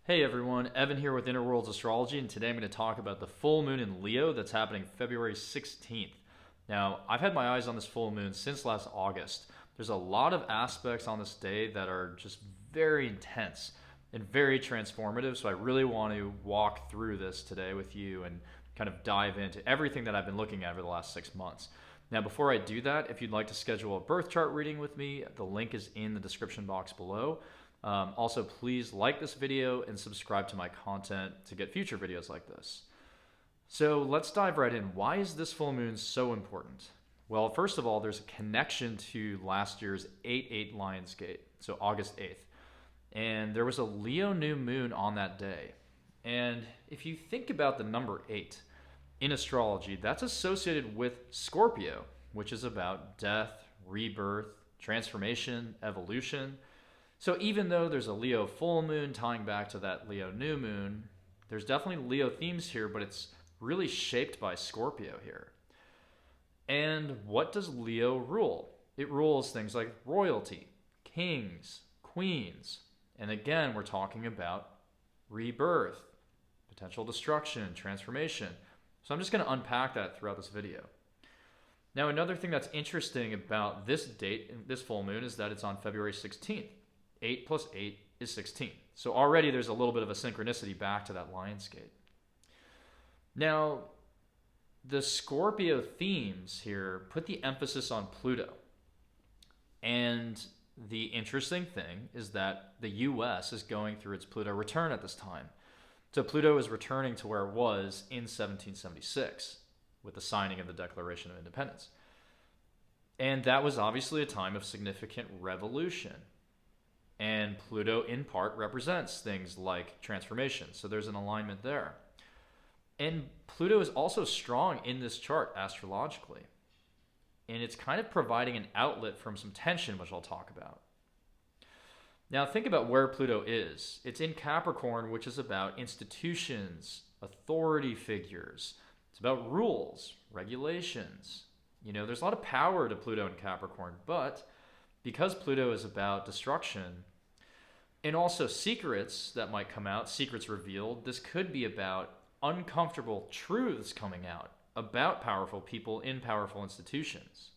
Hey everyone, Evan here with Inner Worlds Astrology, and today I'm going to talk about the full moon in Leo that's happening February 16th. Now, I've had my eyes on this full moon since last August. There's a lot of aspects on this day that are just very intense and very transformative, so I really want to walk through this today with you and kind of dive into everything that I've been looking at over the last 6 months. Now, before I do that, if you'd like to schedule a birth chart reading with me, the link is in the description box below. Also, please like this video and subscribe to my content to get future videos like this. So let's dive right in. Why is this full moon so important? Well, first of all, there's a connection to last year's 8/8 Lionsgate, so August 8th. And there was a Leo new moon on that day. And if you think about the number 8 in astrology, that's associated with Scorpio, which is about death, rebirth, transformation, evolution. So even though there's a Leo full moon tying back to that Leo new moon, there's definitely Leo themes here, but it's really shaped by Scorpio here. And what does Leo rule? It rules things like royalty, kings, queens. And again, we're talking about rebirth, potential destruction, transformation. So I'm just going to unpack that throughout this video. Now, another thing that's interesting about this date, this full moon, is that it's on February 16th. 8 plus 8 is 16. So already there's a little bit of a synchronicity back to that Lionsgate. Now, the Scorpio themes here put the emphasis on Pluto. And the interesting thing is that the US is going through its Pluto return at this time. So Pluto is returning to where it was in 1776 with the signing of the Declaration of Independence. And that was obviously a time of significant revolution. And Pluto, in part, represents things like transformation. So there's an alignment there. And Pluto is also strong in this chart astrologically. And it's kind of providing an outlet from some tension, which I'll talk about. Now, think about where Pluto is. It's in Capricorn, which is about institutions, authority figures. It's about rules, regulations. You know, there's a lot of power to Pluto in Capricorn, but because Pluto is about destruction and also secrets that might come out, secrets revealed, this could be about uncomfortable truths coming out about powerful people in powerful institutions.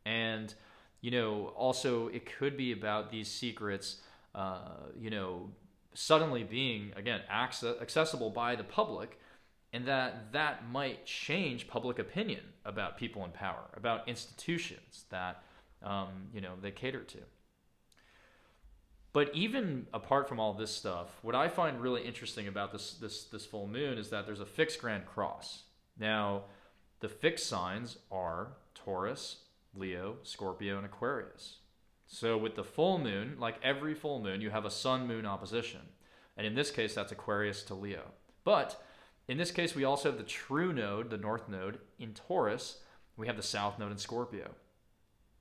And, you know, also it could be about these secrets, suddenly being, again, accessible by the public, and that might change public opinion about people in power, about institutions that they cater to. But even apart from all this stuff, what I find really interesting about this full moon is that there's a fixed grand cross. Now, the fixed signs are Taurus, Leo, Scorpio, and Aquarius. So with the full moon, like every full moon, you have a sun-moon opposition. And in this case, that's Aquarius to Leo. But in this case, we also have the true node, the north node, in Taurus. We have the south node in Scorpio.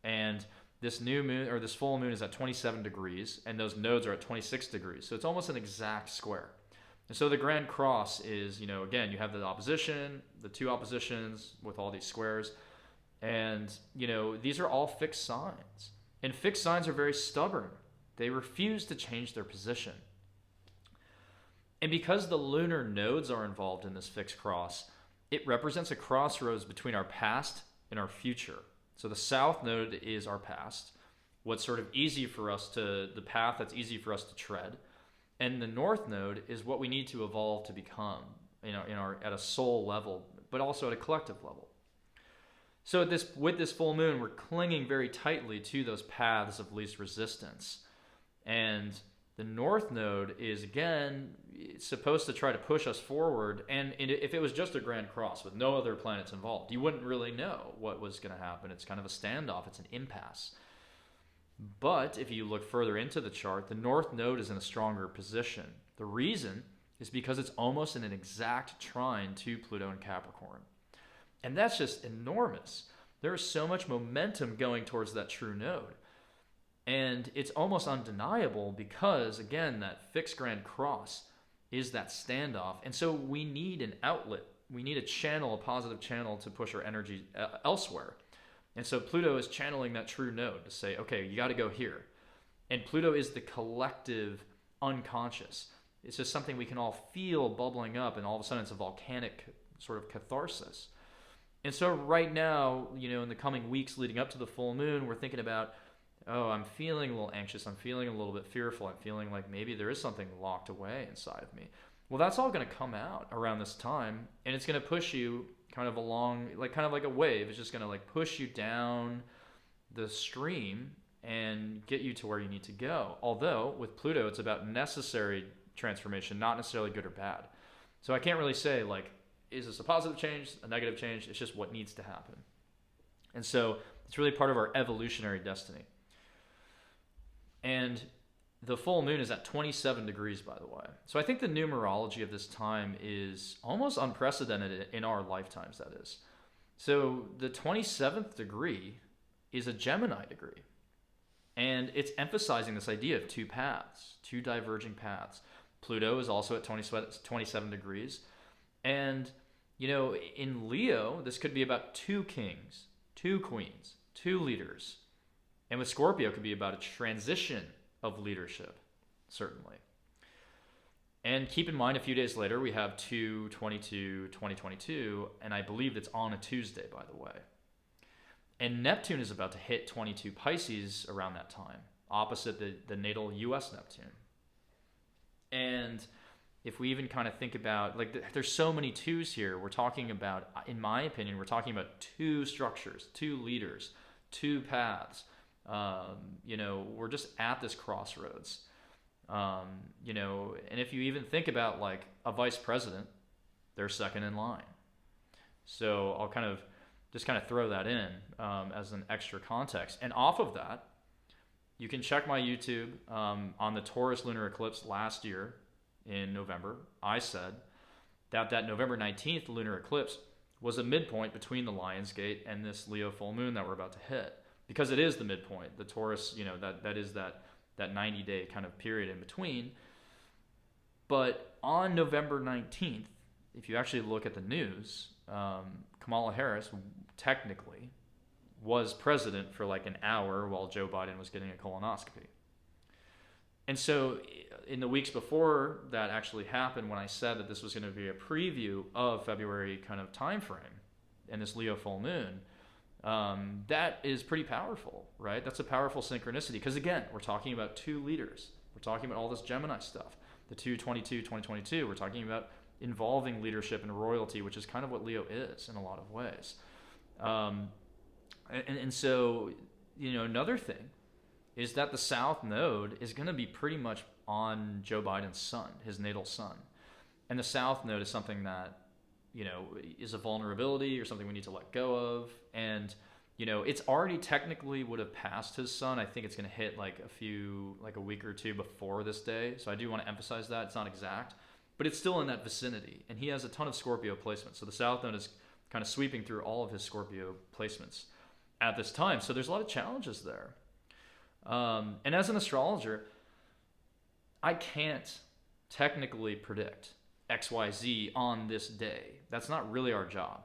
And this new moon, or this full moon, is at 27 degrees, and those nodes are at 26 degrees. So it's almost an exact square. And so the grand cross is, again, you have the opposition, the two oppositions with all these squares. And, these are all fixed signs. And fixed signs are very stubborn. They refuse to change their position. And because the lunar nodes are involved in this fixed cross, it represents a crossroads between our past and our future. So the south node is our past, what's sort of easy for us the path that's easy for us to tread. And the north node is what we need to evolve to become, at a soul level, but also at a collective level. So with this full moon, we're clinging very tightly to those paths of least resistance. And the north node is, again, supposed to try to push us forward. And if it was just a grand cross with no other planets involved, you wouldn't really know what was going to happen. It's kind of a standoff. It's an impasse. But if you look further into the chart, the north node is in a stronger position. The reason is because it's almost in an exact trine to Pluto and Capricorn. And that's just enormous. There is so much momentum going towards that true node. And it's almost undeniable because, again, that fixed grand cross is that standoff. And so we need an outlet. We need a channel, a positive channel to push our energy elsewhere. And so Pluto is channeling that true node to say, okay, you got to go here. And Pluto is the collective unconscious. It's just something we can all feel bubbling up, and all of a sudden it's a volcanic sort of catharsis. And so right now, in the coming weeks leading up to the full moon, we're thinking about, oh, I'm feeling a little anxious. I'm feeling a little bit fearful. I'm feeling like maybe there is something locked away inside of me. Well, that's all going to come out around this time, and it's going to push you kind of along, kind of like a wave. It's just going to push you down the stream and get you to where you need to go. Although with Pluto, it's about necessary transformation, not necessarily good or bad. So I can't really say is this a positive change, a negative change? It's just what needs to happen. And so it's really part of our evolutionary destiny. And the full moon is at 27 degrees, by the way. So I think the numerology of this time is almost unprecedented in our lifetimes, that is. So the 27th degree is a Gemini degree. And it's emphasizing this idea of two paths, two diverging paths. Pluto is also at 27 degrees. And, in Leo, this could be about two kings, two queens, two leaders. And with Scorpio, it could be about a transition of leadership, certainly. And keep in mind, a few days later, we have 2/22/2022, and I believe it's on a Tuesday, by the way. And Neptune is about to hit 22 Pisces around that time, opposite the natal US Neptune. And if we even kind of think about, there's so many twos here. We're talking about, in my opinion, we're talking about two structures, two leaders, two paths. We're just at this crossroads. And if you even think about a vice president, they're second in line. So I'll kind of throw that in as an extra context. And off of that, you can check my YouTube on the Taurus lunar eclipse last year in November. I said that November 19th lunar eclipse was a midpoint between the Lion's Gate and this Leo full moon that we're about to hit. Because it is the midpoint. The Taurus, that is that 90-day kind of period in between. But on November 19th, if you actually look at the news, Kamala Harris technically was president for an hour while Joe Biden was getting a colonoscopy. And so in the weeks before that actually happened, when I said that this was going to be a preview of February kind of time frame and this Leo full moon, that is pretty powerful, right? That's a powerful synchronicity because, again, we're talking about two leaders. We're talking about all this Gemini stuff. The 2/22/2022, we're talking about involving leadership and royalty, which is kind of what Leo is in a lot of ways. And so, another thing is that the South Node is going to be pretty much on Joe Biden's sun, his natal sun. And the South Node is something that, is a vulnerability or something we need to let go of. And, it's already technically would have passed his sun. I think it's going to hit a week or two before this day. So I do want to emphasize that. It's not exact, but it's still in that vicinity. And he has a ton of Scorpio placements. So the South Node is kind of sweeping through all of his Scorpio placements at this time. So there's a lot of challenges there. And as an astrologer, I can't technically predict XYZ on this day. That's not really our job.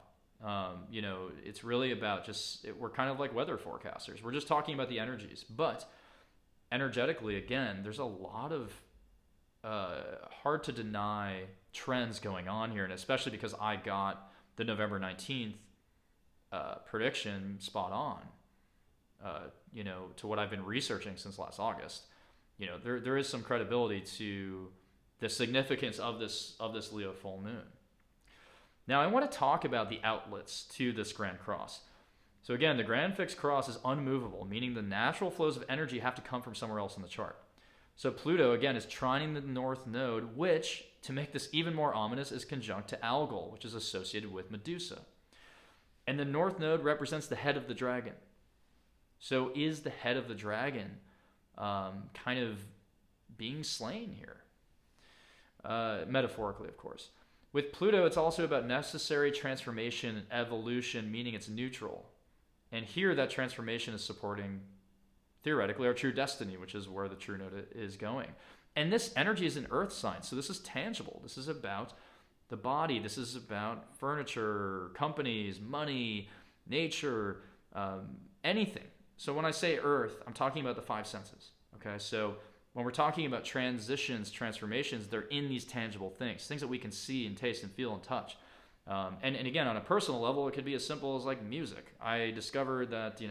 It's really about we're kind of like weather forecasters. We're just talking about the energies. But energetically, again, there's a lot of hard to deny trends going on here. And especially because I got the November 19th prediction spot on. To what I've been researching since last August, there is some credibility to the significance of this Leo full moon. Now, I want to talk about the outlets to this Grand Cross. So again, the Grand Fixed Cross is unmovable, meaning the natural flows of energy have to come from somewhere else in the chart. So Pluto, again, is trining the North Node, which, to make this even more ominous, is conjunct to Algol, which is associated with Medusa. And the North Node represents the head of the dragon. So is the head of the dragon kind of being slain here? Metaphorically, of course. With Pluto, it's also about necessary transformation and evolution, meaning it's neutral. And here that transformation is supporting, theoretically, our true destiny, which is where the true node is going. And this energy is an earth sign, so this is tangible. This is about the body. This is about furniture, companies, money, nature, anything. So when I say earth, I'm talking about the five senses. Okay, so When we're talking about transitions, transformations, they're in these tangible things that we can see and taste and feel and touch. And again, on a personal level, it could be as simple as like music. I discovered that,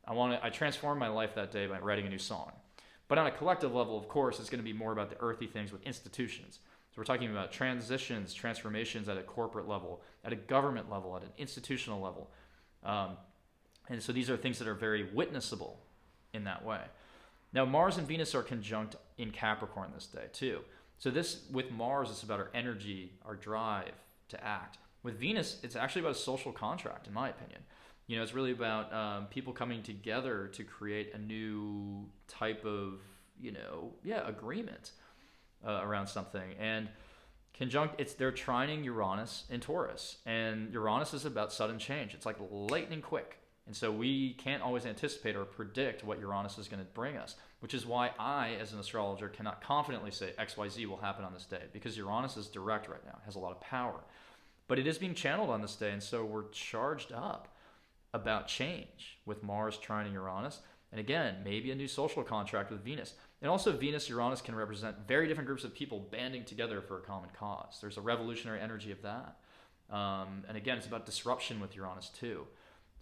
I transformed my life that day by writing a new song. But on a collective level, of course, it's going to be more about the earthy things with institutions. So we're talking about transitions, transformations at a corporate level, at a government level, at an institutional level. And so these are things that are very witnessable in that way. Now, Mars and Venus are conjunct in Capricorn this day, too. So this, with Mars, it's about our energy, our drive to act. With Venus, it's actually about a social contract, in my opinion. It's really about people coming together to create a new type of, agreement around something. And they're trining Uranus in Taurus. And Uranus is about sudden change. It's like lightning quick. And so we can't always anticipate or predict what Uranus is going to bring us, which is why I, as an astrologer, cannot confidently say XYZ will happen on this day, because Uranus is direct right now, it has a lot of power. But it is being channeled on this day, and so we're charged up about change with Mars trining Uranus. And again, maybe a new social contract with Venus. And also Venus-Uranus can represent very different groups of people banding together for a common cause. There's a revolutionary energy of that. And again, it's about disruption with Uranus too.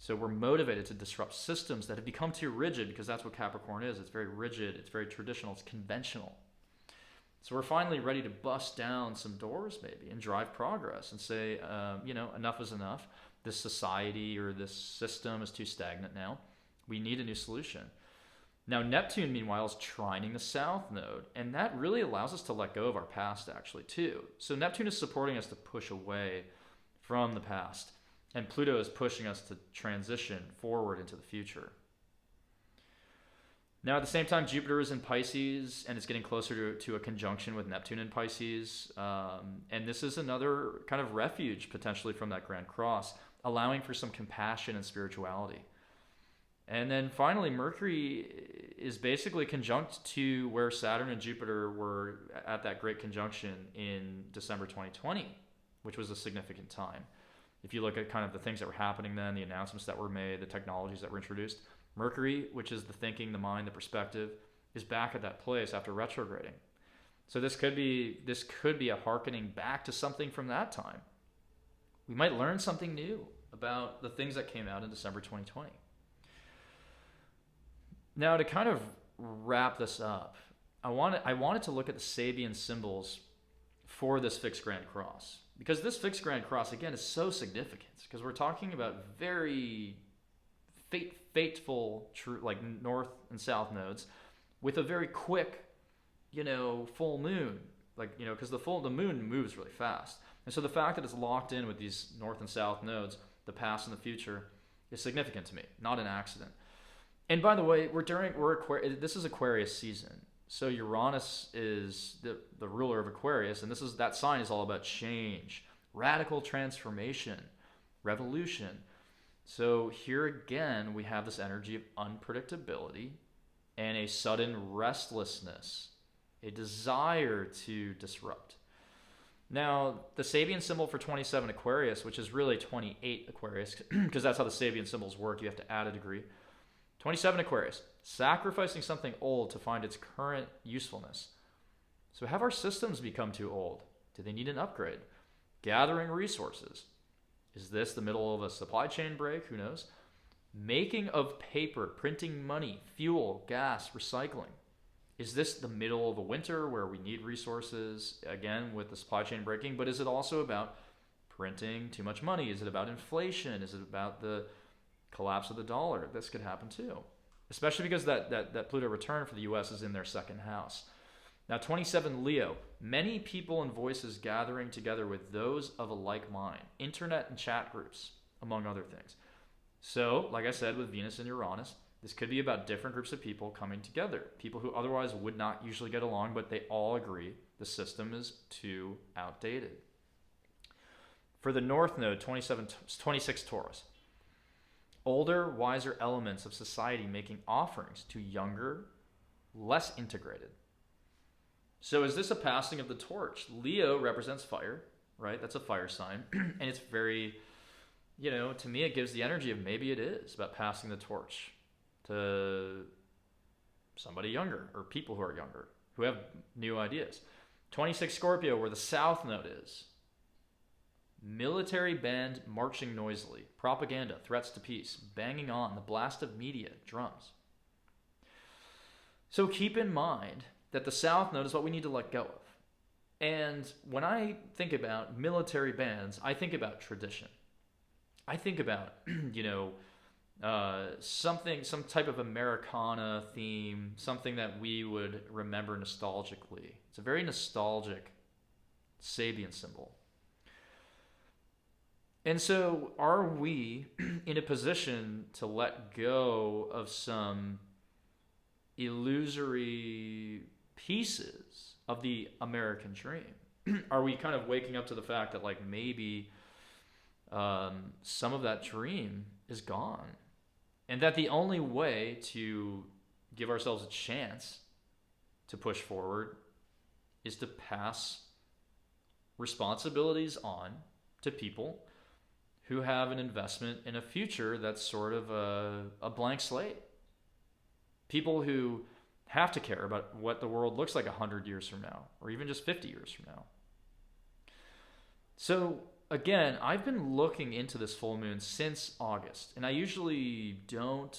So we're motivated to disrupt systems that have become too rigid, because that's what Capricorn is. It's very rigid, it's very traditional, it's conventional. So we're finally ready to bust down some doors maybe and drive progress and say, enough is enough. This society or this system is too stagnant now. We need a new solution. Now, Neptune, meanwhile, is trining the South Node, and that really allows us to let go of our past, actually, too. So Neptune is supporting us to push away from the past, and Pluto is pushing us to transition forward into the future. Now, at the same time, Jupiter is in Pisces, and it's getting closer to a conjunction with Neptune in Pisces. And this is another kind of refuge, potentially, from that Grand Cross, allowing for some compassion and spirituality. And then finally, Mercury is basically conjunct to where Saturn and Jupiter were at that great conjunction in December 2020, which was a significant time. If you look at kind of the things that were happening then, the announcements that were made, the technologies that were introduced, Mercury, which is the thinking, the mind, the perspective, is back at that place after retrograding. So this could be a hearkening back to something from that time. We might learn something new about the things that came out in December 2020. Now, to kind of wrap this up, I wanted to look at the Sabian symbols for this fixed Grand Cross, because this fixed Grand Cross, again, is so significant, because we're talking about very fateful, like north and south nodes, with a very quick, full moon, because the moon moves really fast, and so the fact that it's locked in with these north and south nodes, the past and the future, is significant to me, not an accident. And by the way, this is Aquarius season. So Uranus is the ruler of Aquarius, and that sign is all about change, radical transformation, revolution. So here again, we have this energy of unpredictability and a sudden restlessness, a desire to disrupt. Now, the Sabian symbol for 27 Aquarius, which is really 28 Aquarius, because that's how the Sabian symbols work, you have to add a degree. 27 Aquarius, sacrificing something old to find its current usefulness. So have our systems become too old? Do they need an upgrade? Gathering resources. Is this the middle of a supply chain break? Who knows? Making of paper, printing money, fuel, gas, recycling. Is this the middle of a winter where we need resources, again, with the supply chain breaking? But is it also about printing too much money? Is it about inflation? Is it about the collapse of the dollar? This could happen too, especially because that Pluto return for the US is in their second house. Now, 27 Leo, many people and voices gathering together with those of a like mind, internet and chat groups, among other things. So, like I said, with Venus and Uranus, this could be about different groups of people coming together, people who otherwise would not usually get along, but they all agree the system is too outdated. For the North Node, 26 Taurus, older, wiser elements of society making offerings to younger, less integrated. So is this a passing of the torch? Leo represents fire, right? That's a fire sign. And it's very, to me, it gives the energy of maybe it is about passing the torch to somebody younger, or people who are younger, who have new ideas. 26 Scorpio, where the south node is. Military band marching noisily. Propaganda, threats to peace. Banging on, the blast of media, drums. So keep in mind that the south node is what we need to let go of. And when I think about military bands, I think about tradition. I think about, some type of Americana theme, something that we would remember nostalgically. It's a very nostalgic Sabian symbol. And so are we in a position to let go of some illusory pieces of the American dream? Are we kind of waking up to the fact that like maybe some of that dream is gone, and that the only way to give ourselves a chance to push forward is to pass responsibilities on to people who have an investment in a future that's sort of a blank slate? People who have to care about what the world looks like 100 years from now, or even just 50 years from now. So again, I've been looking into this full moon since August, and I usually don't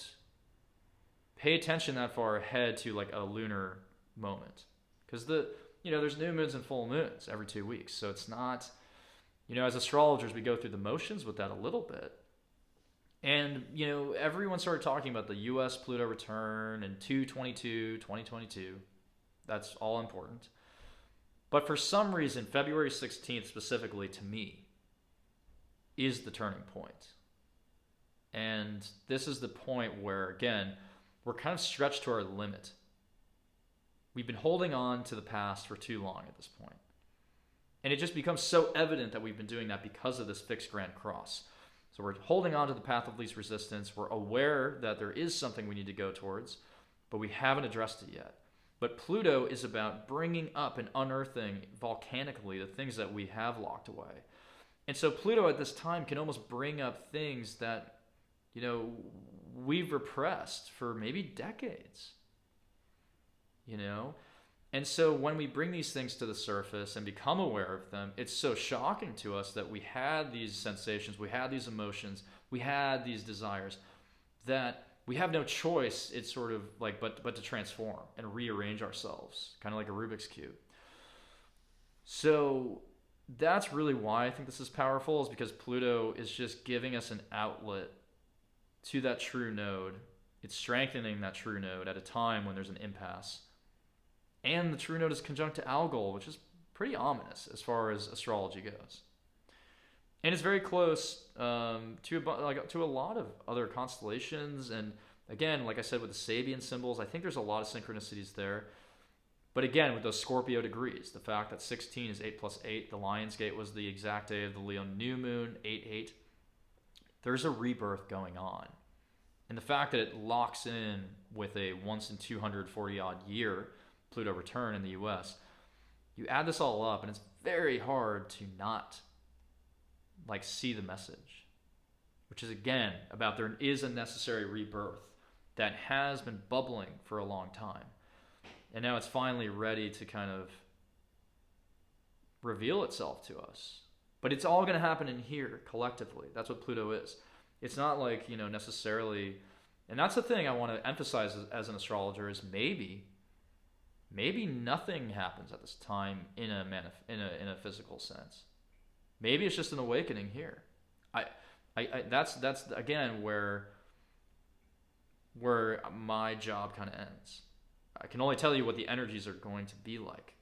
pay attention that far ahead to like a lunar moment, because there's new moons and full moons every 2 weeks, so it's not, as astrologers we go through the motions with that a little bit. And everyone started talking about the U.S. Pluto return in 2022. That's all important. But for some reason, February 16th specifically, to me, is the turning point. And this is the point where, again, we're kind of stretched to our limit. We've been holding on to the past for too long at this point. And it just becomes so evident that we've been doing that because of this fixed grand cross. So we're holding on to the path of least resistance. We're aware that there is something we need to go towards, but we haven't addressed it yet. But Pluto is about bringing up and unearthing volcanically the things that we have locked away. And so Pluto at this time can almost bring up things that, we've repressed for maybe decades. And so when we bring these things to the surface and become aware of them, it's so shocking to us that we had these sensations, we had these emotions, we had these desires, that we have no choice. It's sort of like, but to transform and rearrange ourselves, kind of like a Rubik's Cube. So that's really why I think this is powerful, is because Pluto is just giving us an outlet to that true node. It's strengthening that true node at a time when there's an impasse. And the true node is conjunct to Algol, which is pretty ominous as far as astrology goes. And it's very close to a lot of other constellations. And again, like I said, with the Sabian symbols, I think there's a lot of synchronicities there. But again, with those Scorpio degrees, the fact that 16 is 8 plus 8, the Lion's Gate was the exact day of the Leo new moon, 8-8. There's a rebirth going on. And the fact that it locks in with a once in 240 odd year Pluto return in the US, you add this all up and it's very hard to not see the message, which is again about there is a necessary rebirth that has been bubbling for a long time, and now it's finally ready to kind of reveal itself to us. But it's all going to happen in here collectively. That's what Pluto is. It's not like necessarily, and that's the thing I want to emphasize as an astrologer, is maybe nothing happens at this time in a physical sense. Maybe it's just an awakening here. That's again where my job kind of ends. I can only tell you what the energies are going to be like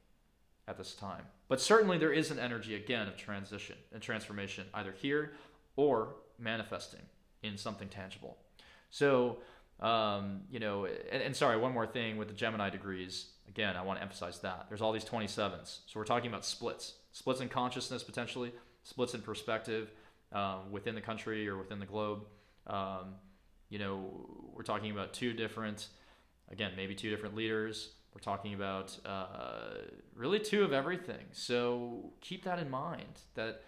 at this time. But certainly there is an energy again of transition and transformation, either here or manifesting in something tangible. So and sorry, one more thing with the Gemini degrees. Again, I want to emphasize that. There's all these 27s. So we're talking about splits in consciousness potentially, splits in perspective within the country or within the globe. We're talking about maybe two different leaders. We're talking about really two of everything. So keep that in mind, that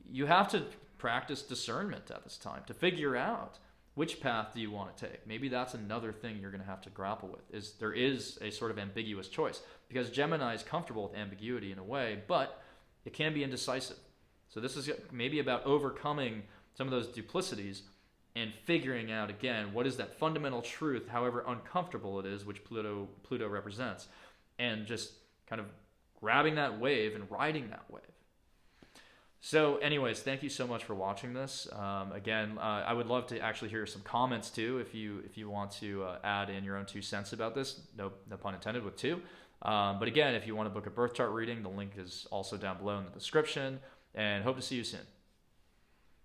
you have to practice discernment at this time to figure out which path do you want to take? Maybe that's another thing you're going to have to grapple with. Is there is a sort of ambiguous choice, because Gemini is comfortable with ambiguity in a way, but it can be indecisive. So this is maybe about overcoming some of those duplicities and figuring out again what is that fundamental truth, however uncomfortable it is, which Pluto represents, and just kind of grabbing that wave and riding that wave. So anyways, thank you so much for watching this. Again, I would love to actually hear some comments too, if you want to add in your own 2 cents about this. No pun intended with 2. But again, if you want to book a birth chart reading, the link is also down below in the description, and hope to see you soon.